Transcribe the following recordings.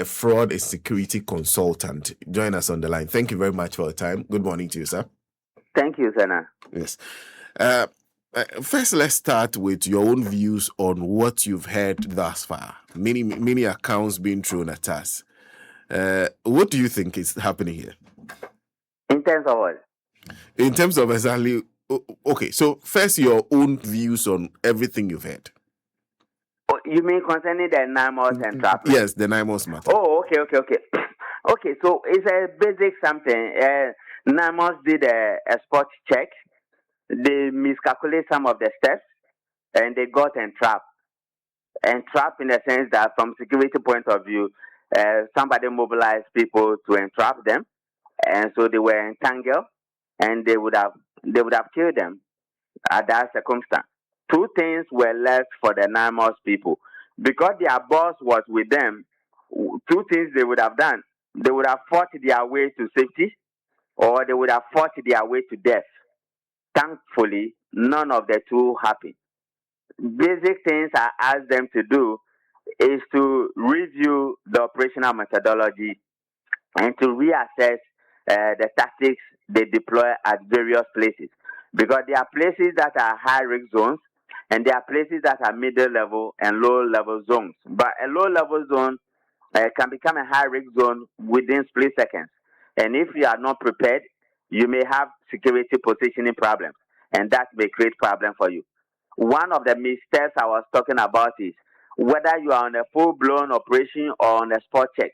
a fraud and security consultant. Join us on the line. Thank you very much for your time. Good morning to you, sir. Thank you, Senna. Yes. First, let's start with your own views on what you've heard thus far. Many accounts being thrown at us. What do you think is happening here? In terms of what? In terms of exactly. Okay, so first, your own views on everything you've heard. Oh, you mean concerning the Naimos and trap? Yes, the Naimos matter. Oh, okay. Okay, so it's a basic something. Naimos did a spot check. They miscalculate some of the steps, and they got entrapped. Entrapped in the sense that, from security point of view, somebody mobilized people to entrap them, and so they were entangled, and they would have killed them at that circumstance. Two things were left for the Naimos people. Because their boss was with them, two things they would have done. They would have fought their way to safety, or they would have fought their way to death. Thankfully, none of the two happened. Basic things I asked them to do is to review the operational methodology and to reassess the tactics they deploy at various places. Because there are places that are high risk zones, and there are places that are middle level and low level zones. But a low level zone can become a high risk zone within split seconds. And if you are not prepared, you may have security positioning problems, and that may create problems for you. One of the missteps I was talking about is whether you are on a full blown operation or on a spot check.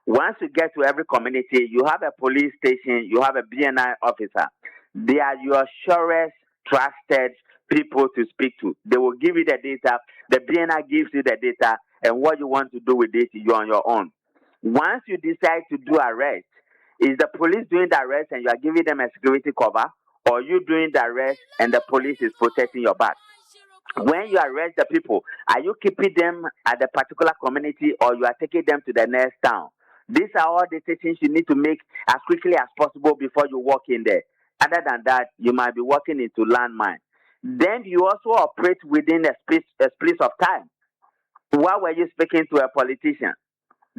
Once you get to every community, you have a police station, you have a BNI officer. They are your surest, trusted people to speak to. They will give you the data. The BNI gives you the data, and what you want to do with it, you're on your own. Once you decide to do arrest, is the police doing the arrest and you are giving them a security cover, or you doing the arrest and the police is protecting your back? When you arrest the people, are you keeping them at the particular community, or you are taking them to the next town? These are all decisions you need to make as quickly as possible before you walk in there. Other than that, you might be walking into landmine. Then you also operate within a space of time. Why were you speaking to a politician?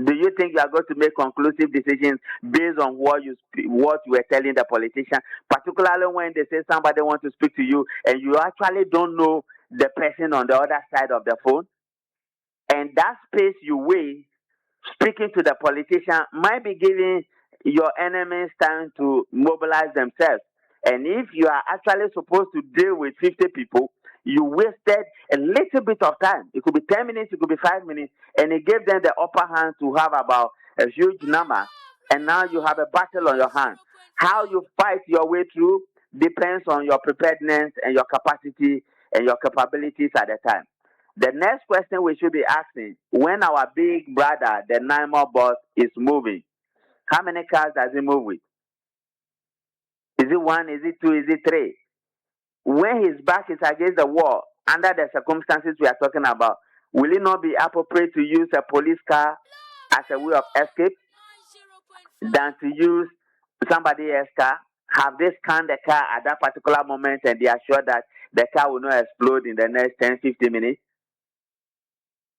Do you think you are going to make conclusive decisions based on what you were telling the politician? Particularly when they say somebody wants to speak to you and you actually don't know the person on the other side of the phone, and that space you waste speaking to the politician might be giving your enemies time to mobilize themselves. And if you are actually supposed to deal with 50 people, you wasted a little bit of time. It could be 10 minutes, it could be 5 minutes, and it gave them the upper hand to have about a huge number. And now you have a battle on your hands. How you fight your way through depends on your preparedness and your capacity and your capabilities at the time. The next question we should be asking, when our big brother, the Naimos boss, is moving, how many cars does he move with? Is it one? Is it two? Is it three? When his back is against the wall, under the circumstances we are talking about, will it not be appropriate to use a police car as a way of escape than to use somebody else's car? Have they scanned the car at that particular moment and they are sure that the car will not explode in the next 10-15 minutes?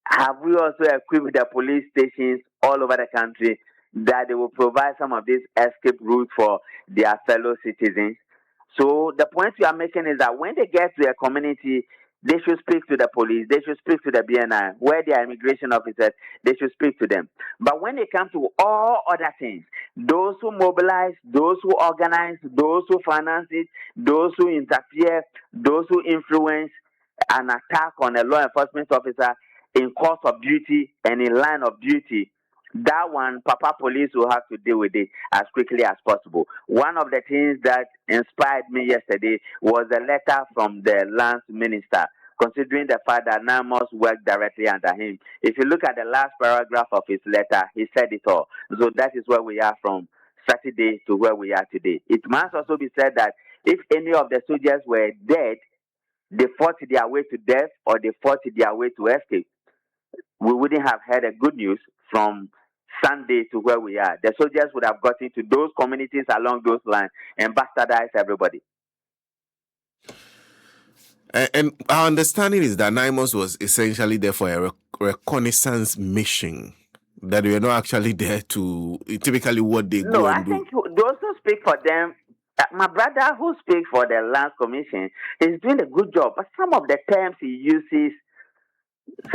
Have we also equipped the police stations all over the country that they will provide some of these escape routes for their fellow citizens? So the point we are making is that when they get to a community, they should speak to the police, they should speak to the BNI, where they are immigration officers, they should speak to them. But when they come to all other things, those who mobilize, those who organize, those who finance it, those who interfere, those who influence an attack on a law enforcement officer in course of duty and in line of duty, that one, Papa Police will have to deal with it as quickly as possible. One of the things that inspired me yesterday was a letter from the Lands Minister, considering the fact that Naimos worked directly under him. If you look at the last paragraph of his letter, he said it all. So that is where we are from Saturday to where we are today. It must also be said that if any of the soldiers were dead, they fought their way to death or they fought their way to escape, we wouldn't have heard a good news from Sunday to where we are. The soldiers would have gotten to those communities along those lines and bastardized everybody. And our understanding is that Naimos was essentially there for a reconnaissance mission. That you are not actually there to typically what they No, go I and do. think those who speak for them, my brother who speaks for the Lands Commission is doing a good job. But some of the terms he uses,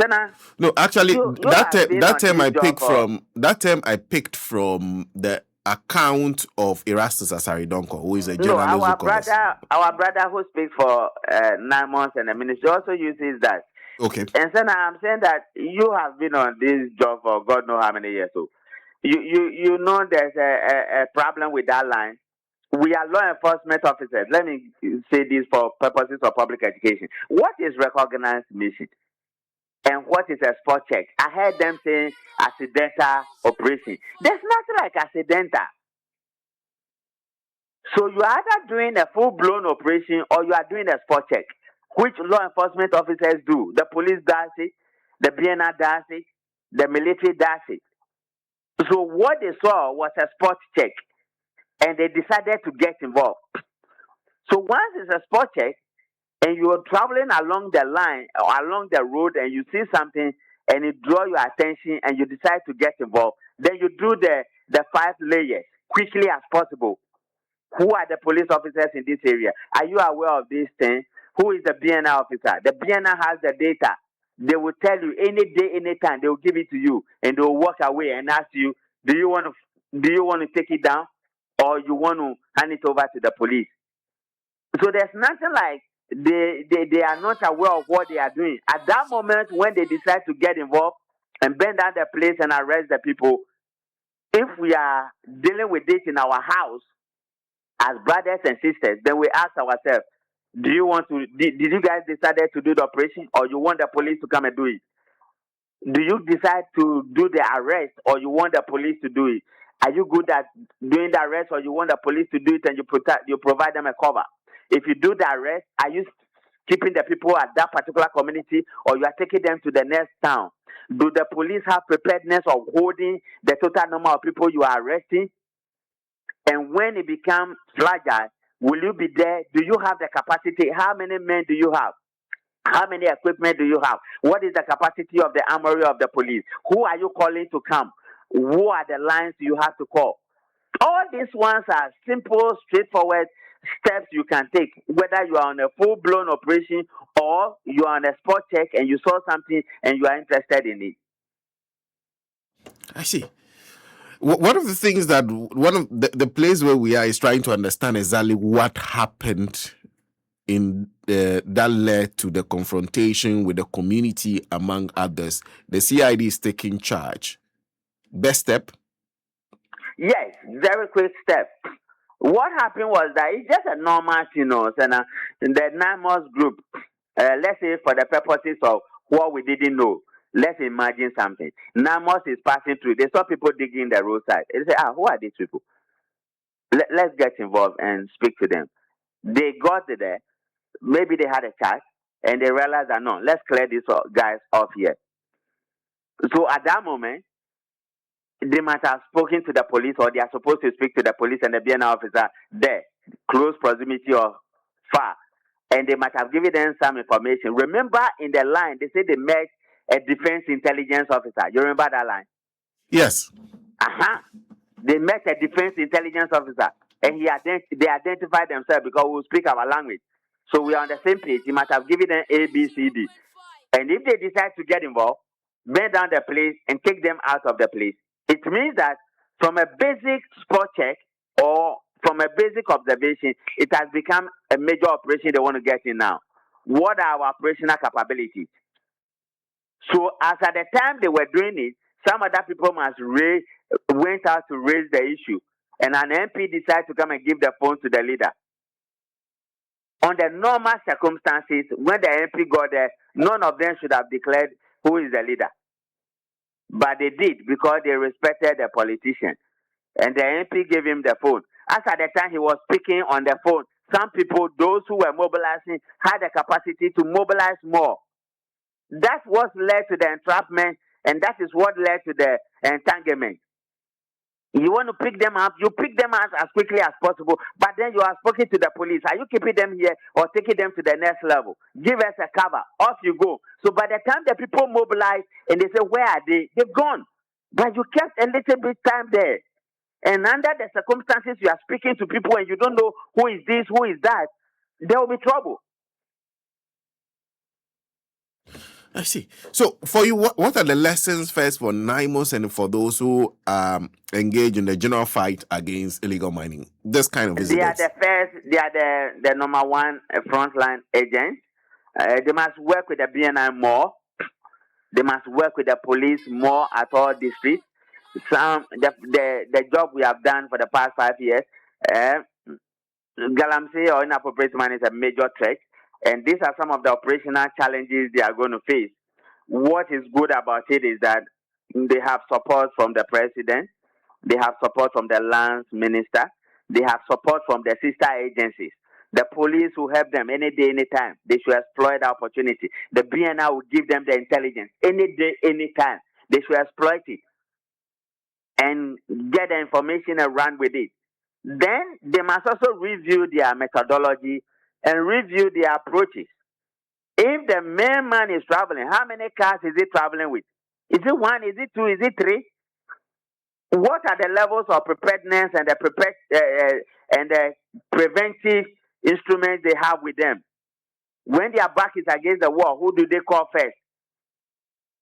Senna, No, actually, you have been that on term this I job picked for. from the account of Erastus Asaridonko, who is a No, journalist who covers. our brother who speaks for 9 months and the ministry also uses that. Okay. And Senna, I'm saying that you have been on this job for God knows how many years. So you know there's a problem with that line. We are law enforcement officers. Let me say this for purposes of public education. What is recognized mission? And what is a spot check? I heard them saying accidental operation. There's nothing like accidental. So you are either doing a full blown operation or you are doing a spot check, which law enforcement officers do. The police does it, the BNR does it, the military does it. So what they saw was a spot check and they decided to get involved. So once it's a spot check, and you're traveling along the line or along the road and you see something and it draw your attention and you decide to get involved, then you do the 5 layers quickly as possible. Who are the police officers in this area? Are you aware of this thing? Who is the BNR officer? The BNR has the data. They will tell you any day, anytime. They will give it to you, and they will walk away and ask you, do you want to take it down, or you want to hand it over to the police?" So there's nothing like they are not aware of what they are doing. At that moment, when they decide to get involved and burn down the place and arrest the people, if we are dealing with this in our house as brothers and sisters, then we ask ourselves, do you want to, did you guys decided to do the operation or you want the police to come and do it? Do you decide to do the arrest or you want the police to do it? Are you good at doing the arrest or you want the police to do it and you provide them a cover? If you do the arrest, are you keeping the people at that particular community or you are taking them to the next town? Do the police have preparedness of holding the total number of people you are arresting? And when it becomes fragile, will you be there? Do you have the capacity? How many men do you have? How many equipment do you have? What is the capacity of the armory of the police? Who are you calling to come? Who are the lines you have to call? All these ones are simple, straightforward steps you can take, whether you are on a full blown operation or you are on a spot check and you saw something and you are interested in it. I see. One of the things that one of the place where we are is trying to understand exactly what happened in that led to the confrontation with the community, among others. The CID is taking charge. Best step. Yes, very quick step. What happened was that it's just a normal thing, and in the Naimos group, let's say for the purposes of what we didn't know, let's imagine something. Naimos is passing through. They saw people digging the roadside. They say, who are these people? Let's get involved and speak to them. They got there. Maybe they had a chat and they realized that no, let's clear these guys off here. So at that moment, they might have spoken to the police or they are supposed to speak to the police and the BNI officer there, close proximity or far. And they might have given them some information. Remember in the line, they said they met a defense intelligence officer. You remember that line? Yes. Uh-huh. They met a defense intelligence officer and they identified themselves because we speak our language. So we are on the same page. He must have given them A, B, C, D. And if they decide to get involved, burn down the place and take them out of the place, it means that from a basic spot check or from a basic observation, it has become a major operation they want to get in now. What are our operational capabilities? So as at the time they were doing it, some other people went out to raise the issue. And an MP decided to come and give the phone to the leader. On the normal circumstances, when the MP got there, none of them should have declared who is the leader. But they did because they respected the politician. And the MP gave him the phone. As at the time he was speaking on the phone, some people, those who were mobilizing, had the capacity to mobilize more. That's what led to the entrapment, and that is what led to the entanglement. You want to pick them up, you pick them up as quickly as possible, but then you are speaking to the police. Are you keeping them here or taking them to the next level? Give us a cover. Off you go. So by the time the people mobilize and they say, where are they? They've gone. but you kept a little bit time there. And under the circumstances you are speaking to people and you don't know who is this, who is that, there will be trouble. I see. So, for you, what are the lessons first for Naimos and for those who engage in the general fight against illegal mining? This kind of They are incidents. the first, they are the number one frontline agent. They must work with the BNI more. They must work with the police more at all districts. The job we have done for the past 5 years, uh, Galamsey or inappropriate mining is a major threat, and these are some of the operational challenges they are going to face. What is good about it is that they have support from the president, they have support from the lands minister, they have support from the sister agencies. The police will help them any day, anytime. They should exploit the opportunity. The BNI will give them the intelligence any day, anytime. They should exploit it and get the information and run with it. Then they must also review their methodology and review their approaches. If the main man is traveling, how many cars is he traveling with? Is it one? Is it two? Is it three? What are the levels of preparedness and the preventive instruments they have with them? When their back is against the wall, who do they call first?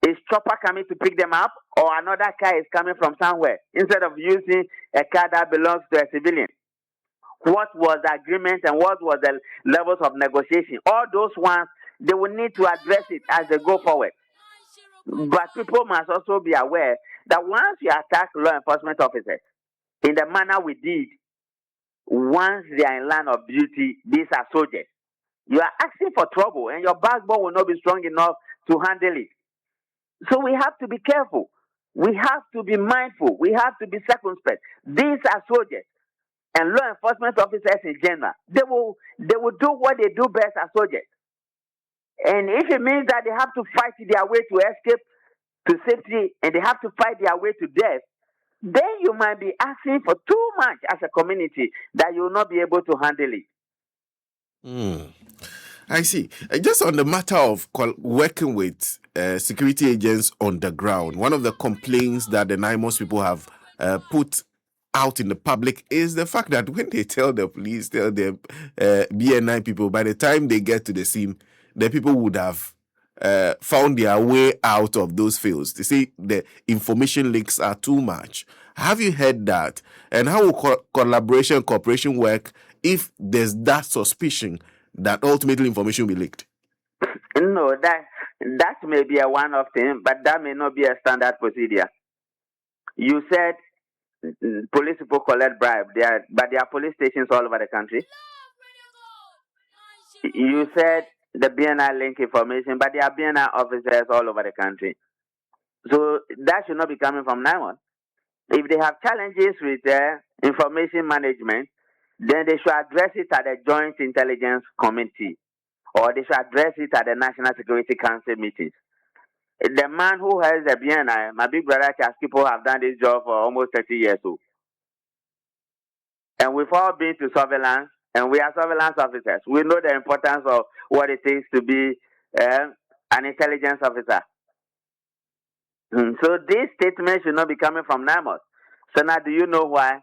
Is chopper coming to pick them up, or another car is coming from somewhere? Instead of using a car that belongs to a civilian, what was the agreement and what was the levels of negotiation? All those ones, they will need to address it as they go forward. But people must also be aware that once you attack law enforcement officers in the manner we did, once they are in line of duty, these are soldiers. You are asking for trouble, and your backbone will not be strong enough to handle it. So we have to be careful. We have to be mindful. We have to be circumspect. These are soldiers and law enforcement officers in general. They will do what they do best as soldiers. And if it means that they have to fight their way to escape to safety and they have to fight their way to death, then you might be asking for too much as a community that you will not be able to handle it. I see. Just on the matter of working with security agents on the ground, one of the complaints that the Naimos people have put out in the public is the fact that when they tell the police, tell the BNI people, by the time they get to the scene, the people would have found their way out of those fields. They say the information leaks are too much. Have you heard that? And how will collaboration, cooperation work if there's that suspicion that ultimately information will be leaked? No, that may be a one-off thing, but that may not be a standard procedure. You said police people collect bribe, but there are police stations all over the country. You said the BNI link information, but there are BNI officers all over the country. So that should not be coming from Naimon. If they have challenges with information management, then they should address it at the Joint Intelligence Committee, or they should address it at the National Security Council meetings. The man who has the BNI, my big brother Charles, people have done this job for almost 30 years. And we've all been to surveillance, and we are surveillance officers. We know the importance of what it takes to be an intelligence officer. So this statement should not be coming from Naimos. So now, do you know why?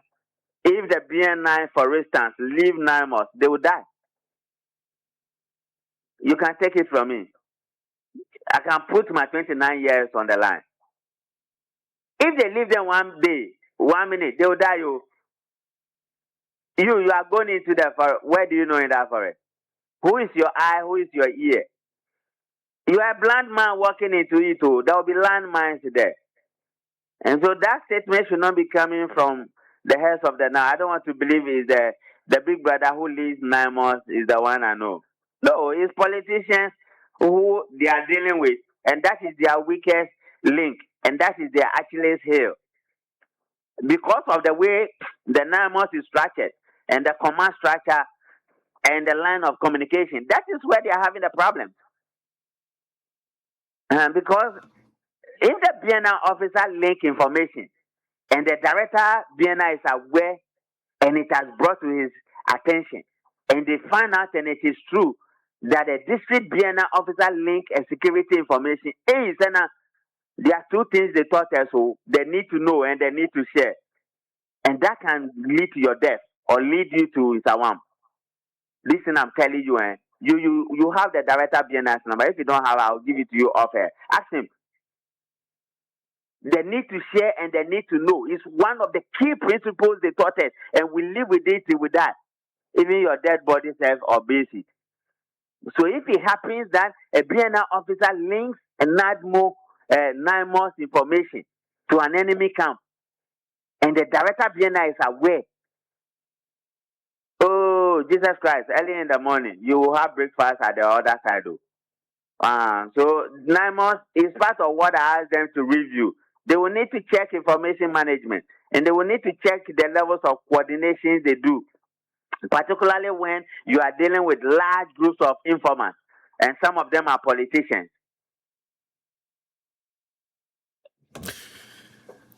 If the BNI, for instance, leave Naimos, they will die. You can take it from me. I can put my 29 years on the line. If they leave them one day, 1 minute, they will die. You are going into the forest. Where do you know in that forest? Who is your eye? Who is your ear? You are a blind man walking into it. There will be landmines there. And so that statement should not be coming from the heads of the now. I don't want to believe is the big brother who leads Naimos is the one I know. No, it's politicians who they are dealing with, and that is their weakest link, and that is their Achilles heel. Because of the way the Naimos is structured and the command structure and the line of communication, that is where they are having the problem. Because if the BNI officer link information and the director BNI is aware and it has brought to his attention and they find out and it is true that the district BNI officer link and security information, There are two things they taught us: so they need to know and they need to share, and that can lead to your death or lead you to Isawam. Listen, I'm telling you, you have the director BNS number. If you don't have, I'll give it to you off air. Ask him. They need to share and they need to know. It's one of the key principles they taught us, and we live with it till we die. Even your dead body self obeys it. So if it happens that a BNI officer links a Naimos information to an enemy camp, and the director BNI is aware, oh Jesus Christ, early in the morning you will have breakfast at the other side. So Naimos is part of what I asked them to review. They will need to check information management, and they will need to check the levels of coordination they do, particularly when you are dealing with large groups of informants, and some of them are politicians.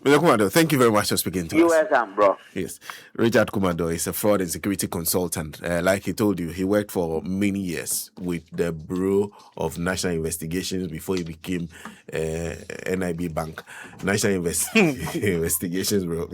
Mr. Kumadoe, thank you very much for speaking to You us. welcome, bro. Yes, Richard Kumadoe is a fraud and security consultant. Like he told you, he worked for many years with the Bureau of National Investigations before he became NIB Bank. National Investigations Bureau.